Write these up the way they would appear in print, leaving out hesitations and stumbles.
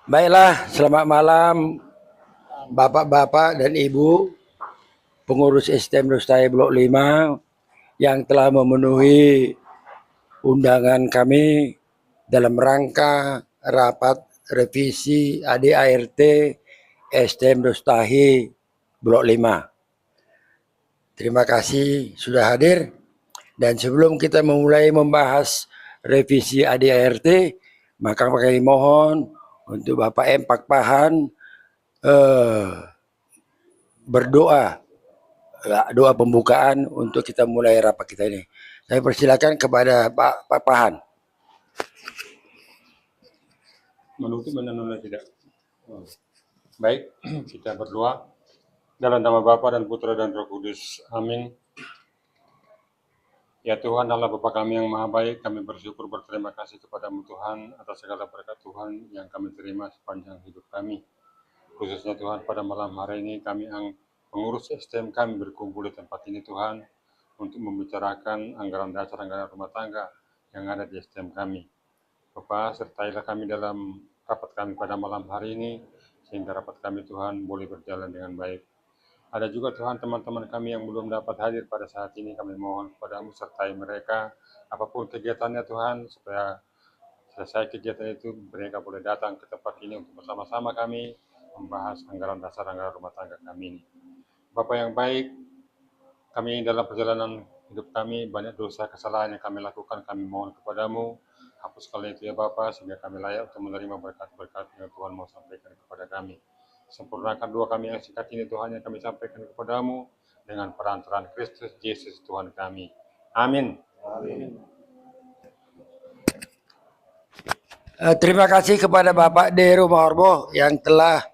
Baiklah, selamat malam Bapak-bapak dan Ibu pengurus STM Dostai Blok 5 yang telah memenuhi undangan kami dalam rangka rapat revisi ADART STM Dostahi Blok 5. Terima kasih sudah hadir, dan sebelum kita memulai membahas revisi ADART, maka kami mohon untuk Bapak M. Pakpahan berdoa, doa pembukaan untuk kita mulai rapat kita ini. Saya persilakan kepada Pak Papahan. Menutup menenun tidak. Baik, kita berdoa dalam nama Bapa dan Putra dan Roh Kudus. Amin. Ya Tuhan Allah Bapa kami yang maha baik, kami bersyukur berterima kasih kepadamu Tuhan atas segala berkat Tuhan yang kami terima sepanjang hidup kami. Khususnya Tuhan pada malam hari ini kami yang pengurus STM kami berkumpul di tempat ini Tuhan untuk membicarakan anggaran dasar anggaran rumah tangga yang ada di STM kami. Bapak, sertailah kami dalam rapat kami pada malam hari ini, sehingga rapat kami Tuhan boleh berjalan dengan baik. Ada juga Tuhan teman-teman kami yang belum dapat hadir pada saat ini, kami mohon kepadamu sertai mereka, apapun kegiatannya Tuhan, supaya selesai kegiatan itu mereka boleh datang ke tempat ini untuk bersama-sama kami membahas anggaran dasar anggaran rumah tangga kami ini. Bapak yang baik, kami dalam perjalanan hidup kami banyak dosa kesalahan yang kami lakukan, kami mohon kepadamu, hapus kalian itu ya Bapa, sehingga kami layak untuk menerima berkat-berkat yang Tuhan mau sampaikan kepada kami. Sempurnakan doa kami yang singkat ini Tuhan yang kami sampaikan kepadamu dengan perantaraan Kristus Yesus Tuhan kami. Amin. Amin. Terima kasih kepada Bapak Deru Mahorbo yang telah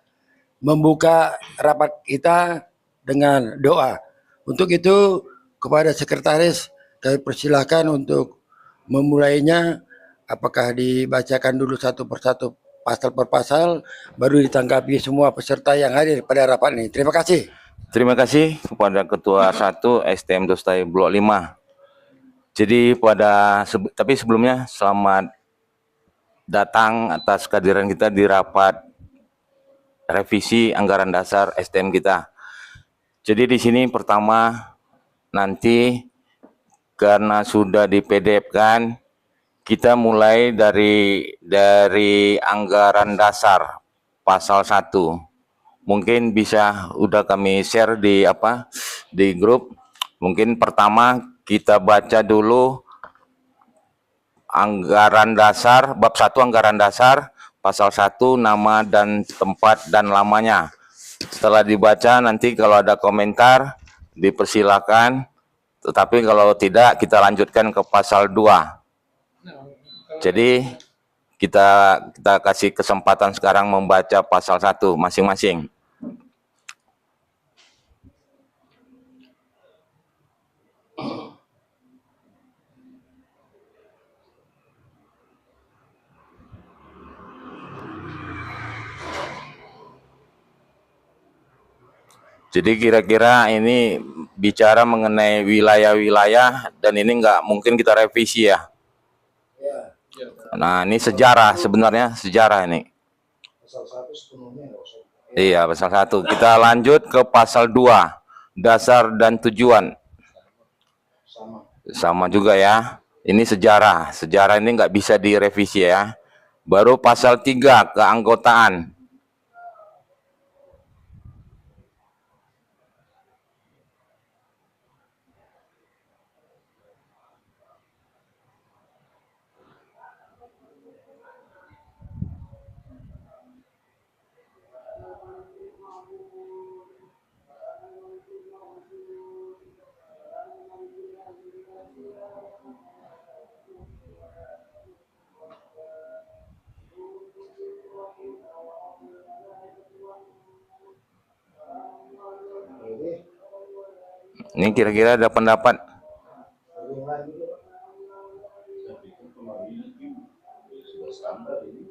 membuka rapat kita dengan doa. Untuk itu kepada sekretaris kami persilahkan untuk memulainya. Apakah dibacakan dulu satu persatu pasal per pasal, baru ditanggapi semua peserta yang hadir pada rapat ini. Terima kasih. Terima kasih kepada Ketua 1 STM Dostai Blok 5. Jadi tapi sebelumnya selamat datang atas kehadiran kita di rapat revisi anggaran dasar STM kita. Jadi di sini pertama nanti karena sudah di PDF-kan, kita mulai dari anggaran dasar pasal 1. Mungkin bisa udah kami share di grup. Mungkin pertama kita baca dulu anggaran dasar bab 1 anggaran dasar pasal 1 nama dan tempat dan lamanya. Setelah dibaca nanti kalau ada komentar dipersilakan, tetapi kalau tidak kita lanjutkan ke pasal 2. Jadi kita kasih kesempatan sekarang membaca pasal 1 masing-masing. Jadi kira-kira ini bicara mengenai wilayah-wilayah dan ini nggak mungkin kita revisi ya. Nah ini sejarah, sebenarnya sejarah ini. Pasal 1 sepenuhnya nggak usah. Iya, pasal 1. Kita lanjut ke pasal 2, dasar dan tujuan. Sama juga ya. Ini sejarah. Sejarah ini nggak bisa direvisi ya. Baru pasal 3, keanggotaan. Ini kira-kira ada pendapat?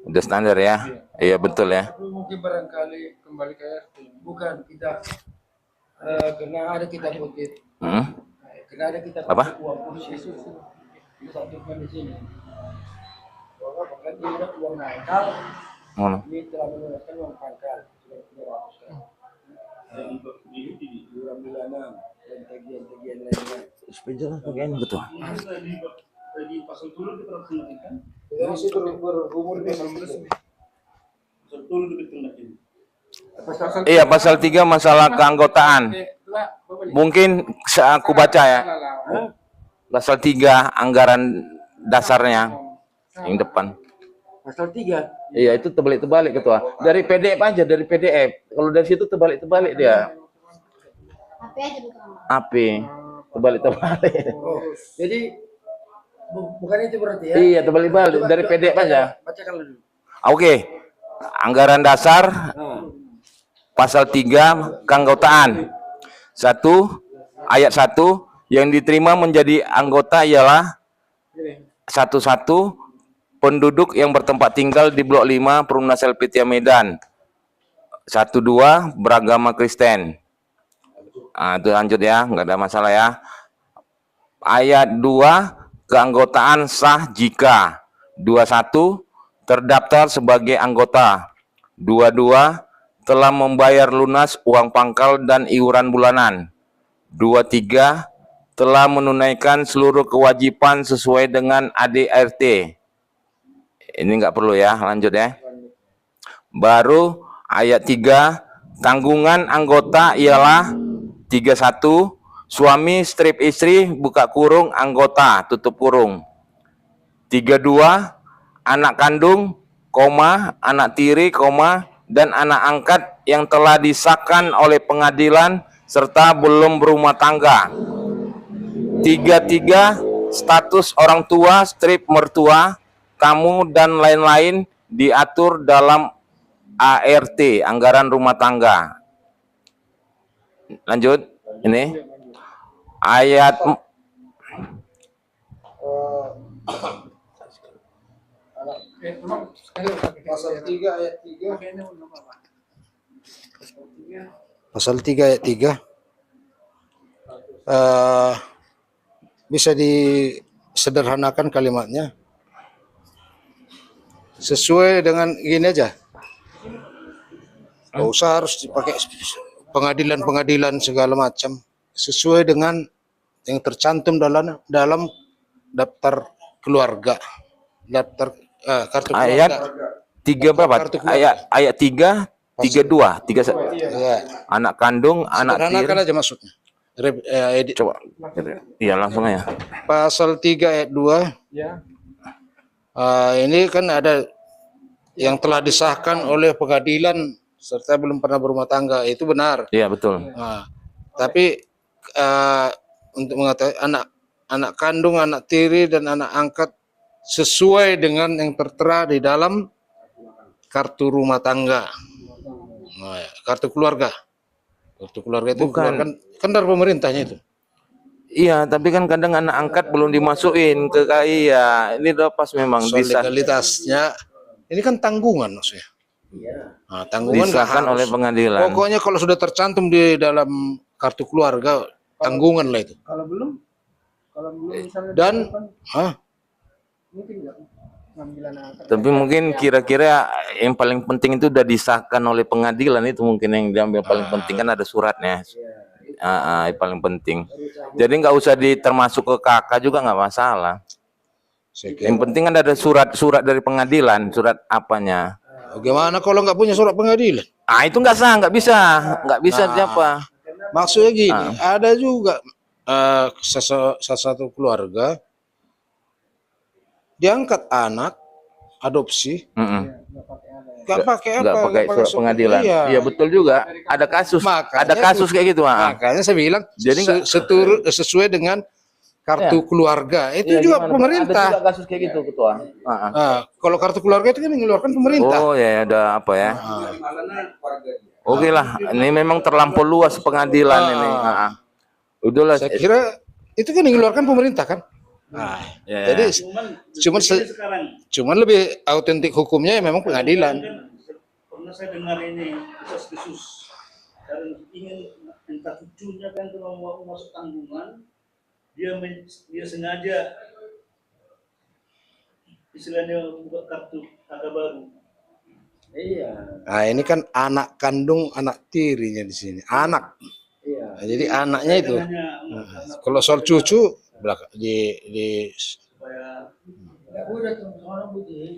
Udah standar ya? Iya betul ya. Mungkin barangkali kembali ke RT. Bukan kita karena ada kita kutip. Karena ada kita kutip uang kursi itu disatukan di sini. Bahwa bukan tidak uang naik. Ngono. Ini telah melunaskan uang pangkal sudah 300 kan. Iuran bulanan dan tagihan-tagihan lainnya. Sepeda pakaian betul. Di pasal turun kita harus menaikkan. Jadi sih berumur dengan Pasal turun kita ini. Iya, pasal 3 masalah keanggotaan. Mungkin aku baca ya. Pasal 3 anggaran dasarnya yang depan. pasal 3. Iya, itu terbalik-terbalik ketua. Dari PDF aja, dari PDF. Kalau dari situ terbalik-terbalik dia. HP aja bukan. AP. Terbalik-terbalik. Oh, jadi bukan itu berarti ya? Iya, terbalik-balik dari PDF aja. Bacakan dulu. Oke. Anggaran dasar pasal 3 keanggotaan. 1 ayat 1 yang diterima menjadi anggota ialah 11 penduduk yang bertempat tinggal di Blok 5 Perumnas LPTA Medan. 12 beragama Kristen. Itu lanjut ya, nggak ada masalah ya. Ayat 2 keanggotaan sah jika 21 terdaftar sebagai anggota. 22 telah membayar lunas uang pangkal dan iuran bulanan. 23 telah menunaikan seluruh kewajiban sesuai dengan ADRT. Ini nggak perlu ya, lanjut ya. Baru ayat 3 tanggungan anggota ialah 31 suami strip istri buka kurung anggota tutup kurung. 32 anak kandung, anak tiri, dan anak angkat yang telah disahkan oleh pengadilan serta belum berumah tangga. 33 status orang tua, strip mertua, tamu dan lain-lain diatur dalam ART, anggaran rumah tangga. Lanjut, ini ayat Pasal 3 ayat 3. Pasal 3 ayat 3. Bisa disederhanakan kalimatnya. Sesuai dengan gini aja. Nggak usah harus dipakai pengadilan-pengadilan segala macam. Sesuai dengan yang tercantum dalam daftar keluarga. Daftar kartu keluarga. ayat 3 berapa? Ayat 3 32 Ya. anak kandung, anak Sederhanakan tiri. aja maksudnya. Coba. Iya, langsung aja. Pasal 3 ayat 2. Ya. Ini kan ada yang telah disahkan oleh pengadilan serta belum pernah berumah tangga, itu benar. Iya, betul. Tapi untuk mengatakan anak kandung, anak tiri dan anak angkat sesuai dengan yang tertera di dalam kartu rumah tangga. Kartu keluarga. Kartu keluarga itu Bukan. kan dari pemerintahnya itu. Iya, tapi kan kadang anak angkat belum dimasukin ke KI ya. Ini udah pas memang Soal legalitasnya ini kan tanggungan maksudnya. Tanggungan nggak disahkan harus. oleh pengadilan. Pokoknya kalau sudah tercantum di dalam kartu keluarga tanggungan lah itu. Kalau belum misalnya Dan mungkin nggak ngambil anak angkat. Tapi mungkin kira-kira yang paling penting itu udah disahkan oleh pengadilan, itu mungkin yang diambil paling penting kan ada suratnya. Yang paling penting. Jadi nggak usah termasuk ke kakak juga nggak masalah. Yang penting kan ada surat dari pengadilan, surat apanya. Bagaimana kalau nggak punya surat pengadilan? Itu nggak sah, nggak bisa siapa. Maksudnya gini, ada juga satu keluarga diangkat anak adopsi, nggak pakai apa? Nggak pakai surat pengadilan. Iya betul juga. Ada kasus, kayak gitu. Makanya saya bilang, Jadi sesuai dengan kartu keluarga itu juga pemerintah. Ada juga kasus kayak gitu, ketua. Kalau kartu keluarga itu kan mengeluarkan pemerintah. Oh ya, ada apa ya? Oke lah, ini memang terlampau luas pengadilan ini. Udahlah. Saya kira itu kan mengeluarkan pemerintah kan. Jadi cuman lebih autentik hukumnya ya memang pengadilan. Pernah saya dengar ini desas-desus dan ingin entah cucunya kan kalau mau masuk tanggungan dia sengaja istilahnya buka kartu agak baru. Nah, ini kan anak kandung, anak tirinya di sini. Anak. Iya. Nah, jadi anaknya itu. Hanya Nah, kalau soal cucu di supaya Enggak boleh tuh, soalnya putih.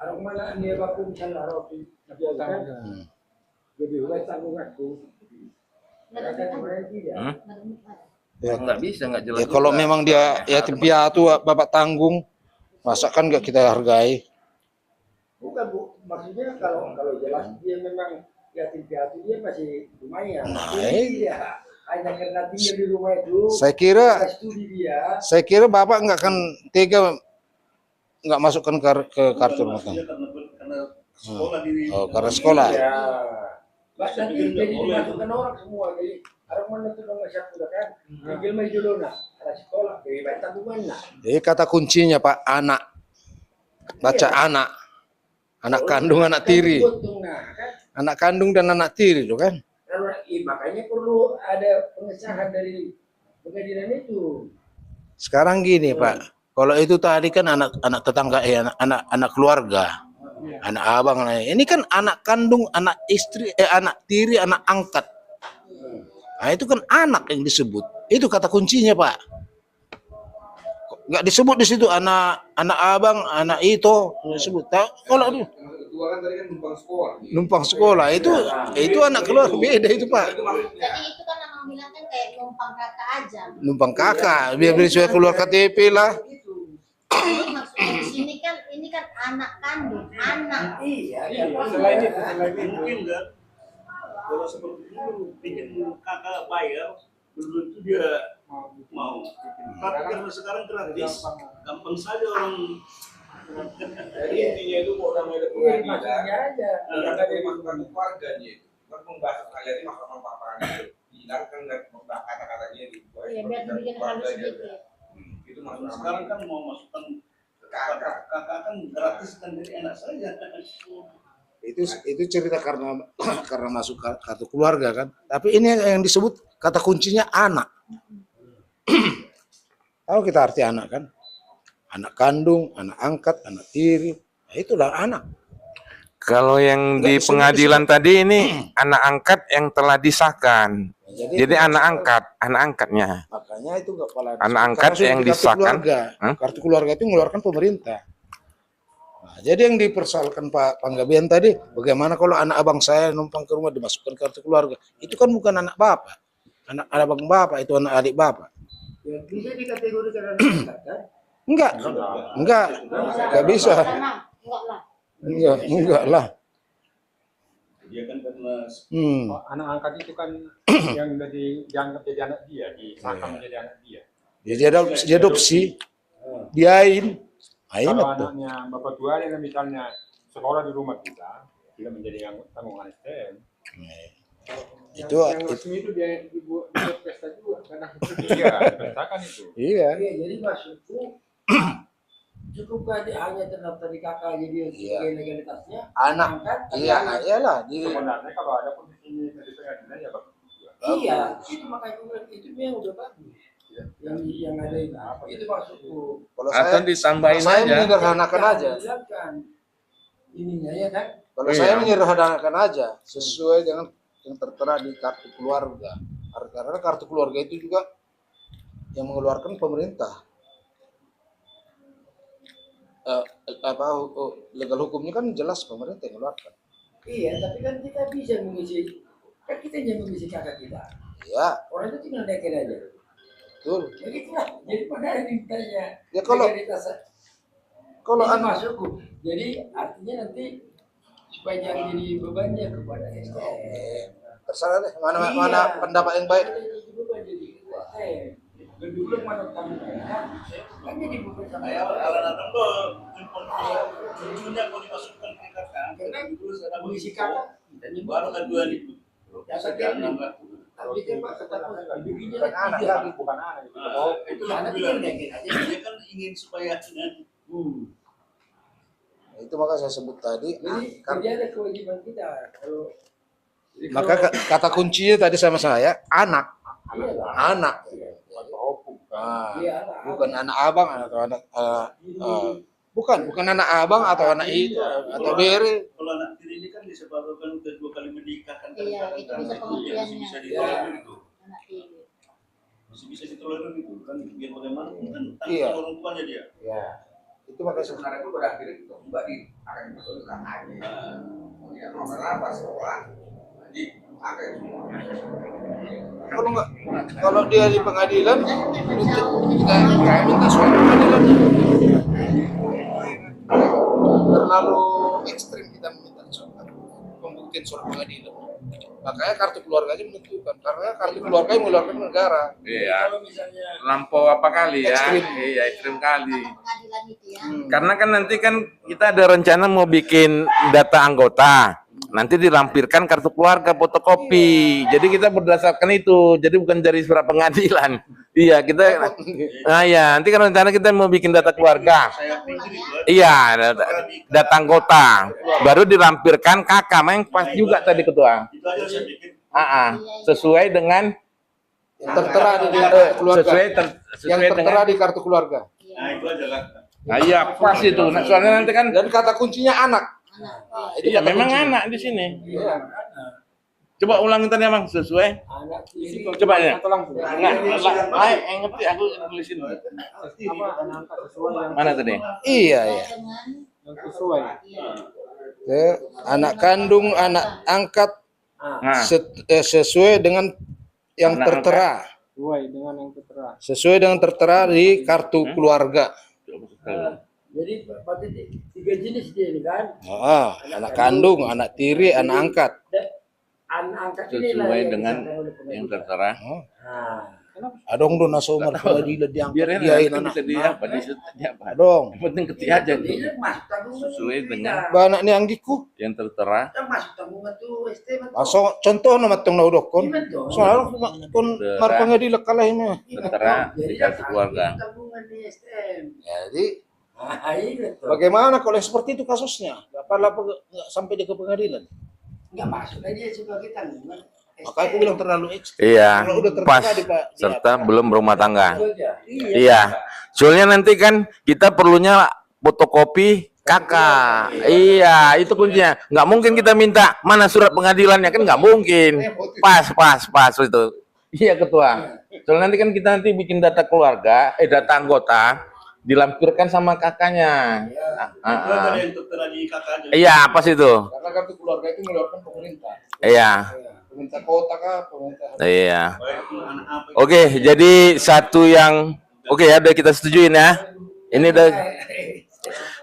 Arok mana dia baku misalnya arok di kan. Jadi mulai tanggung aku. Nggak ada Kan duit, mulai tidak. nggak ada duit. ya, Nggak bisa, nggak jelas. ya kalau juga. memang dia yatim piatu bapak tanggung, masa kan nggak kita hargai? Bukan Bu, maksudnya kalau jelas dia memang yatim piatu dia masih lumayan. Nah, Tapi dia hanya karena tinggal di rumah itu. Saya kira kita studi dia. Saya kira bapak nggak akan tega nggak masukkan ke kartu rumah dia tangga. karena sekolah di Oh, karena sekolah. Iya. Bahkan nanti jadi dimasukkan orang semua. Jadi orang mana tuh nggak siap udah kan? Tinggal main dulu nah. Karena sekolah, jadi baik tabungan nah. Jadi kata kuncinya Pak, anak. Baca anak. Anak kandung, anak tiri. Untung nah kan. Anak kandung dan anak tiri itu kan. Karena makanya perlu ada pengesahan dari pengadilan itu. Sekarang gini Pak, kalau itu tadi kan anak tetangga, anak keluarga, anak abang, ini kan anak kandung, anak istri, anak tiri, anak angkat. Nah itu kan anak yang disebut. Itu kata kuncinya Pak. Nggak disebut di situ anak abang, anak itu disebut. Kalau numpang sekolah itu anak keluarga beda itu Pak. Jadi itu kan abang bilang kan kayak numpang kakak aja. Numpang kakak, biar sesuai keluar KTP lah. Jadi maksudnya di sini kan ini kan anak kandung, anak. Iya, selain itu mungkin kan kalau seperti itu bikin kakak bayar belum tentu dia mau. Tapi karena sekarang gratis, gampang saja orang. Jadi intinya itu mau namanya maksudnya pengadilan, aja. yang ada dimasukkan ke keluarganya itu, kan membahas ayat ini masukkan paparannya itu, hilangkan kata-katanya di Iya, biar dibikin halus sedikit. itu masuk Sekarang kan mau masukkan kakak kan gratis kan jadi enak saja. Itu cerita karena masuk kartu keluarga kan. Tapi ini yang disebut kata kuncinya anak. Tahu kita arti anak kan? Anak kandung, anak angkat, anak tiri. Nah, itulah anak. Kalau yang di Nggak pengadilan tadi ini anak angkat yang telah disahkan. Jadi itu anak angkatnya. makanya itu nggak pala. Anak angkat Karena yang kartu disahkan. keluarga. Hah? Kartu keluarga itu mengeluarkan pemerintah. Nah, jadi yang dipersoalkan Pak Panggabean tadi, bagaimana kalau anak abang saya numpang ke rumah dimasukkan kartu keluarga? Itu kan bukan anak bapak. Anak abang bapak itu anak adik bapak. Ya, bisa dikategorikan anak angkat kan? Enggak bisa. Enggak lah. Enggak lah. Dia kan karena Anak angkat itu kan yang dianggap jadi anak dia, disahkan menjadi anak dia. Jadi adopsi, diain. Kalau Tuh. anaknya bapak tuanya misalnya sekolah di rumah kita, tidak menjadi tanggungan STM. Itu itu dia dibuat pesta juga karena iya, pestakan itu. iya. Iya, jadi maksudku cukup hanya terdaftar di kakak jadi sebagai legalitasnya Anak. angkat, Iya, anak. iyalah. Sebenarnya kalau ada pun di sini dari pengadilan ya bagus juga. Iya, itu makanya gue bilang itu yang udah bagus. Yang ada itu maksudku. Kalau Atau ditambahin saya aja. menyederhanakan aja. Silakan. Ininya ya kan. Kalau saya menyederhanakan aja sesuai dengan yang tertera di kartu keluarga. Karena kartu keluarga itu juga yang mengeluarkan pemerintah. Legal hukumnya kan jelas pemerintah yang mengeluarkan. Iya, tapi kan kita bisa mengisi. Kan kita yang mengisi kakak kita. Ya, Orang itu tinggal naikin aja. betul. Begitulah. Jadi pada ditanya. Ya, kalau Kalau anak masukku, jadi artinya nanti supaya jangan jadi bebannya kepada STM. terserah deh mana pendapat yang baik. Jadi beban jadi STM. Lebih belum mana tamu kan jadi beban sama anak-anak tuh cucunya mau dimasukkan ke kakak. Karena dulu saya mengisi kakak. baru kan 2000. Ya sekian. Tapi kan Pak katakan dibikinnya Bukan anak tiga. lagi. Bukan anak itu. Itu Anak yang tinggal bilang. naikin aja. Dia kan ingin supaya Itu maka saya sebut tadi. Jadi ada kewajiban kita kalau Maka kata kuncinya tadi sama saya anak. Anak. Nah, Iya, bukan anak abang atau anak bukan anak abang atau anak itu atau bere. kalau anak tiri ini kan disebab kedua kali menikah kan Iya, itu bisa masih bisa pengertiannya. ditolerir itu. Anak tiri. Masih bisa ditolerir itu kan biar bagaimana kan Iya. tanpa orang tuanya dia. Ya. Itu makanya Sebenarnya itu pada akhirnya itu mbak di akan dimasukkan aja. Ya nomor apa sekolah. Jadi pakai semua. kalau nggak, kalau dia di pengadilan Kan memang minta jauh. kita minta surat pengadilan. Terlalu ekstrim kita meminta surat pembuktian surat pengadilan. Makanya kartu keluarga aja menentukan, karena kartu keluarga yang mengeluarkan negara. Iya. Kalau misalnya Lampau apa kali ya? Ekstrim. Iya, ekstrim kali. Kata pengadilan itu ya. Karena kan nanti kan kita ada rencana mau bikin data anggota. Nanti dilampirkan kartu keluarga fotokopi. Jadi kita berdasarkan itu. Jadi bukan dari surat pengadilan. Iya, kita nah ya, nanti kan rencana kita mau bikin data keluarga. saya pikir itu Iya, data anggota. Baru dilampirkan kakak, yang pas juga tadi ketua. itu aja saya pikir. Sesuai dengan Yang tertera di kartu keluarga. yang Yang tertera di kartu keluarga. Nah itu aja lah. Nah, iya, pas itu. Nah, soalnya nanti kan Dan kata kuncinya anak. Anak. Nah, itu iya kata memang kuncinya. anak di sini. Iya. Coba ulangin tadi Bang, sesuai. Coba ya. Enggak, ngerti aku tulisin. Mana tadi? Iya, iya. Dengan Ke anak kandung, anak angkat Nah, sesuai dengan yang Anak tertera. Sesuai dengan tertera di kartu keluarga. Jadi berarti 3 jenis dia ini kan. Anak kandung, anak tiri, anak angkat. Anak angkat ini lah sesuai yang dengan disahkan oleh yang pengadilan. tertera. Nah, Adong do naso umar pengadilan diangkat Biarin diain nanti anak. bisa diapa, diapa. Adong. Yang penting ketia aja tuh. ini masuk tanggungan Sesuai tuh, dengan tidak. Ba anak ni anggiku. yang tertera. Kan masuk tanggungan tuh ST betul. Aso contoh nama tong na udokon. Iya, betul. Soalnya kon mar pengadilan kalah ini. Tertera di kartu keluarga. Tanggungan di STM. Jadi Nah, itu tuh. bagaimana kalau yang seperti itu kasusnya? Nggak sampai dia ke pengadilan? Enggak masuk aja sebagai tanggungan. Makanya aku bilang terlalu ekstrim. Iya, Kalau udah tertera pas. di Serta belum berumah tangga. Itu aja. Iya. Soalnya nanti kan kita perlunya fotokopi kakak. Iya, itu kuncinya. Nggak mungkin kita minta mana surat pengadilannya, kan nggak mungkin. Pas itu. Iya ketua. Soalnya nanti kan kita nanti bikin data keluarga, data anggota, dilampirkan sama kakaknya. Itu ada yang tertera di kakaknya. Iya, pas itu. Karena kartu keluarga itu mengeluarkan pemerintah. Iya, Pemerintah kota kah, pemerintah. iya. Baik itu anak apa. Oke, jadi satu yang oke ya, udah kita setujuin ya. Ini udah.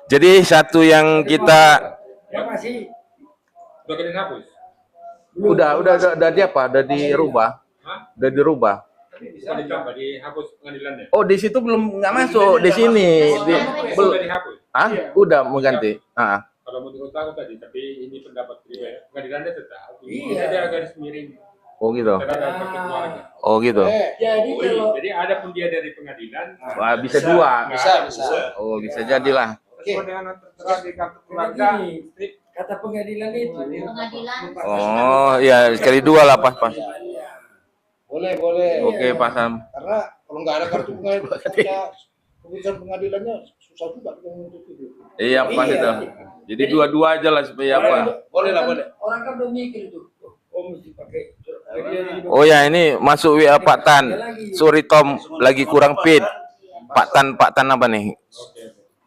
Jadi satu yang kita Ya masih udah di apa? Udah dirubah. Udah dirubah. Bisa ditambah dihapus pengadilannya. Oh, di situ belum nggak masuk di sini. Belum. Sudah dihapus. Ah, udah mengganti. Ah. Kalau menurut aku tadi, tapi ini pendapat pribadi. Pengadilannya tetap. Ini Iya. ada garis miring. Oh gitu. Terhadap kartu keluarga. Oh gitu. jadi kalau Jadi ada pun dia dari pengadilan. Wah, bisa dua. Bisa. Oh, bisa jadilah. Sesuai dengan tertera di kartu karena keluarga. gini, kata pengadilan itu Pengadilan. Oh, ya sekali dua lah pas. Boleh. Oke, pasam. Karena kalau nggak ada kartu pengadilan, keputusan pengadilannya susah juga kita menuntut itu. Iya, pas itu. Jadi dua-dua aja lah supaya apa? Boleh lah, boleh. Orang kan udah mikir tuh. Oh mesti pakai surat pengadilan ini. Oh ya, ini masuk WA Pak Tan. Sorry Tom, lagi kurang fit. Pak Tan apa nih?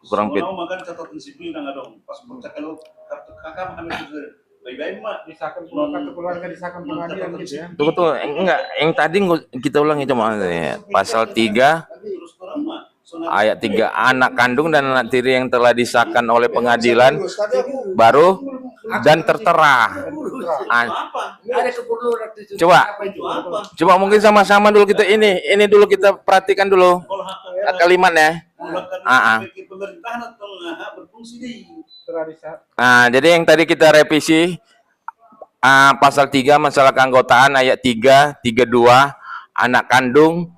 Kurang fit. Mau makan catatan sipil nggak dong. Pas percaya kalau kartu kakak makan itu baik-baik mak. Disahkan kartu keluarga disahkan pengadilan gitu ya. Tuh, enggak. Yang tadi kita ulangi cuma pasal 3 Terus orang mak. ayat 3 anak kandung dan anak tiri yang telah disahkan oleh pengadilan baru dan tertera. Apa? Ada keperluan itu. Coba. Apa itu? Apa? Coba mungkin sama-sama dulu kita ini dulu kita perhatikan dulu Kalau hak kalimatnya. pemerintahan atau berfungsi di Nah, jadi yang tadi kita revisi pasal 3 masalah keanggotaan ayat 3, 32 anak kandung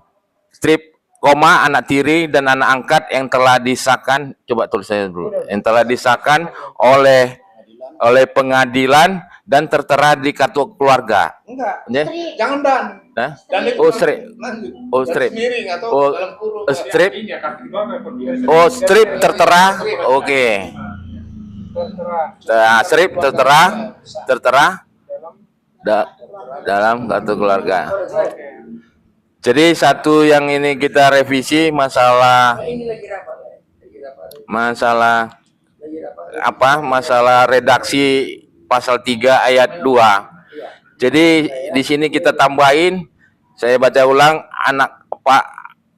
strip koma anak tiri dan anak angkat yang telah disahkan, coba tulis saya dulu, yang telah disahkan oleh pengadilan dan tertera di kartu keluarga. Enggak. Ya? Jangan dan. Nah? Dan Oh, strip. lanjut. Oh, strip. Garis miring atau Oh, dalam kurung. strip. Ini ya kartu keluarga. Oh, strip tertera. Oke. strip tertera dalam kartu keluarga. Jadi satu yang ini kita revisi masalah masalah redaksi pasal 3 ayat 2. Jadi di sini kita tambahin, saya baca ulang,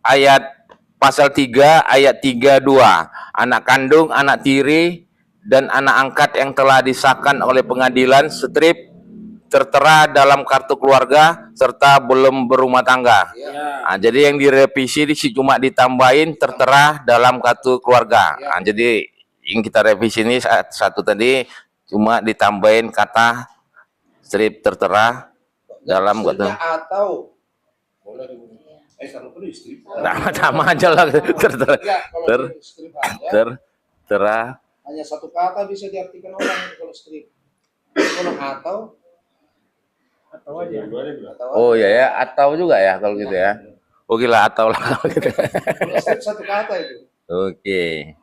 ayat pasal 3 ayat 32. Anak kandung, anak tiri, dan anak angkat yang telah disahkan oleh pengadilan, strip tertera dalam kartu keluarga serta belum berumah tangga. Nah, jadi yang direvisi cuma ditambahin tertera dalam kartu keluarga. Nah, jadi yang kita revisi ini satu tadi cuma ditambahin kata strip tertera dalam kartu. Atau boleh Kalau perlu istri. Sama aja lah tertera. hanya satu kata bisa diartikan orang kalau strip. Kalau Atau aja. Oh ya, atau juga ya kalau gitu ya. Oke lah, atau lah kalau gitu. kalau strip satu kata itu. Oke.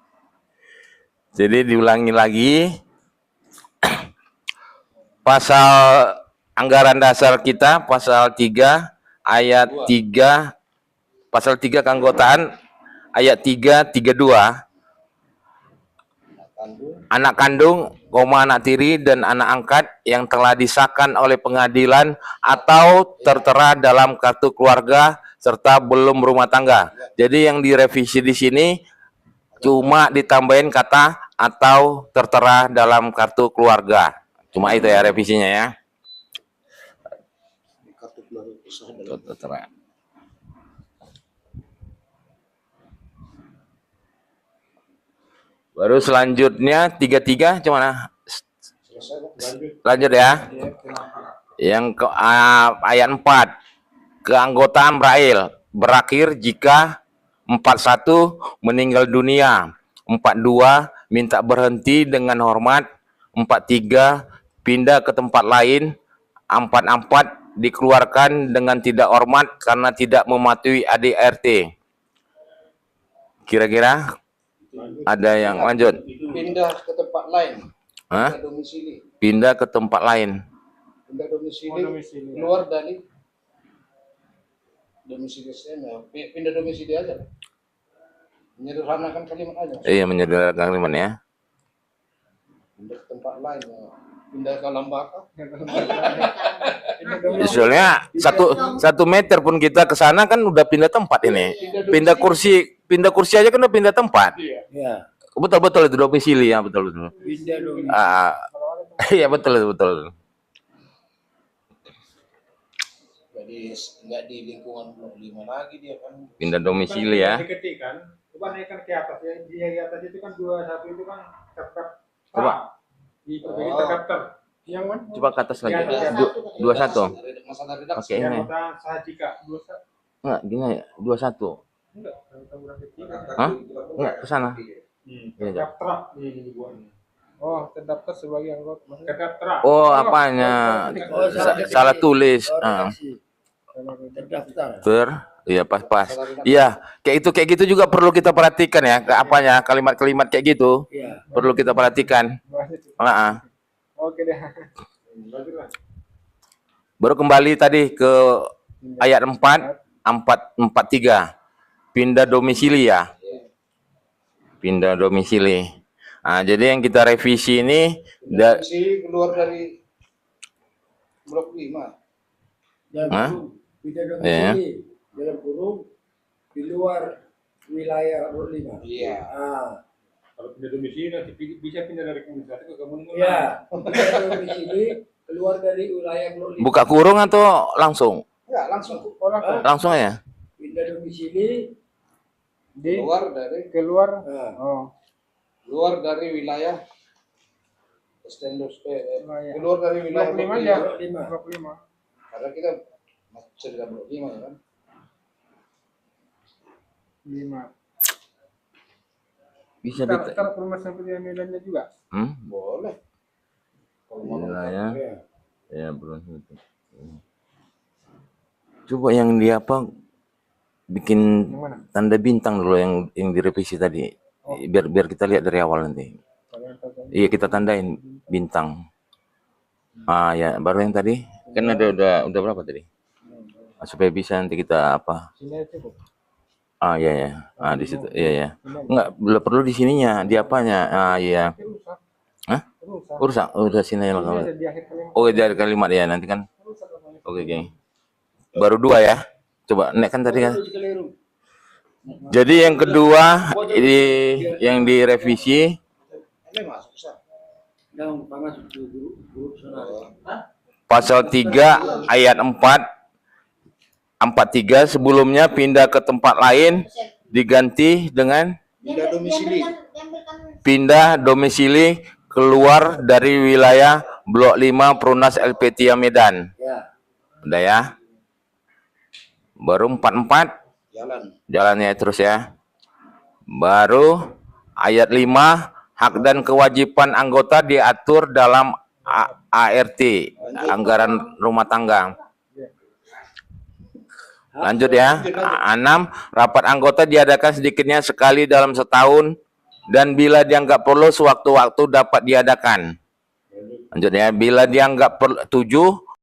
Jadi diulangi lagi. Pasal anggaran dasar kita pasal 3 ayat 3, pasal 3 keanggotaan ayat 332. Anak kandung, anak tiri, dan anak angkat yang telah disahkan oleh pengadilan atau tertera dalam kartu keluarga serta belum rumah tangga. Jadi yang direvisi di sini cuma ditambahin kata atau tertera dalam kartu keluarga. Cuma itu ya revisinya ya. Tertera. Baru selanjutnya 33 gimana? Lanjut ya. Yang ke ayat 4. Keanggotaan Braille berakhir jika 41 meninggal dunia, 42 minta berhenti dengan hormat, 43 pindah ke tempat lain, 44 dikeluarkan dengan tidak hormat karena tidak mematuhi ADRT. Kira-kira ada yang lanjut? Pindah ke tempat lain. Hah? Pindah domisili. Pindah ke tempat lain. Pindah domisili. Keluar dari domisili saya. Pindah domisili aja. Menyederhanakan kalimat aja. Iya, menyederhanakan kalimat ya. Pindah ke tempat lain. Pindah ke Lambaka. Soalnya 1 meter pun kita ke sana kan udah pindah tempat ini. Pindah kursi aja kan udah pindah tempat. Ya. Betul itu domisili ya, betul. Pindah dong. Iya betul. Jadi nggak di lingkungan blok 5 lagi dia kan. Pindah domisili ya. Diketik kan, coba naikkan ke atas ya. Di atas itu kan 21 itu kan terkap. Coba. Di terkapter. Yang mana? Coba ke atas lagi. Ya, 21. Masalah redaksi. Oke, ini. Anggota Sahajika 21. Enggak, gini ya. 21. Enggak, kita udah ketik. Hah? Enggak, ke sana. Terdaftar ini buahnya. Oh, terdaftar sebagai anggota. Terdaftar. Oh, apanya? Salah tulis. Terdaftar. Iya pas. Iya, kayak gitu juga perlu kita perhatikan ya. Apanya? Kalimat-kalimat kayak gitu. Iya. Perlu kita perhatikan. Oke deh. Baru kembali tadi ke ayat 443. Pindah domisili ya. Pindah domisili. Nah, jadi yang kita revisi ini Domisili keluar dari blok 5. Pindah domisili dalam kurung di luar wilayah blok 5. Iya. Kalau pindah domisili nanti bisa pindah dari komunitas satu ke komunitas. Iya. Pindah domisili keluar dari wilayah blok 5. buka kurung atau langsung? Enggak, langsung. Langsung ya. Pindah domisili Keluar Oh. keluar dari wilayah keluar dari wilayah Blok 5 blok ya. 5. Blok 5. Karena kita masih di blok 5 ya kan. 5. Bisa Daftar permasalahan pemilihannya juga. Boleh. Kalau mau Wilayah. Ya, belum itu. Coba yang dia bikin Yang mana? tanda bintang dulu yang direvisi tadi. Biar kita lihat dari awal nanti. Kalau yang Iya, kita tandain bintang. Ah ya, baru yang tadi kan udah berapa tadi? Supaya bisa nanti kita apa? Sini aja cukup. Ah ya ya. Ah di situ. Iya ya. Enggak, belum perlu di sininya, di apanya? Ah iya. Rusak. Hah? Rusak. Urusan udah sini Ini lah. ada di akhir kalimat. Oh, dari kalimat ya nanti kan. Rusak namanya. Oke, oke. Baru 2 ya. Coba nek kan tadi kan. Jadi yang kedua ini yang direvisi pasal 3 ayat 43 sebelumnya pindah ke tempat lain diganti dengan pindah domisili keluar dari wilayah Blok 5 Perumnas LP3 Medan. Udah ya. Baru 44 jalannya terus ya. Baru ayat 5 hak dan kewajiban anggota diatur dalam ART, anggaran rumah tangga. Lanjut ya. 6 rapat anggota diadakan sedikitnya sekali dalam setahun dan bila dianggap perlu sewaktu-waktu dapat diadakan. Lanjut ya. Bila dianggap perlu 7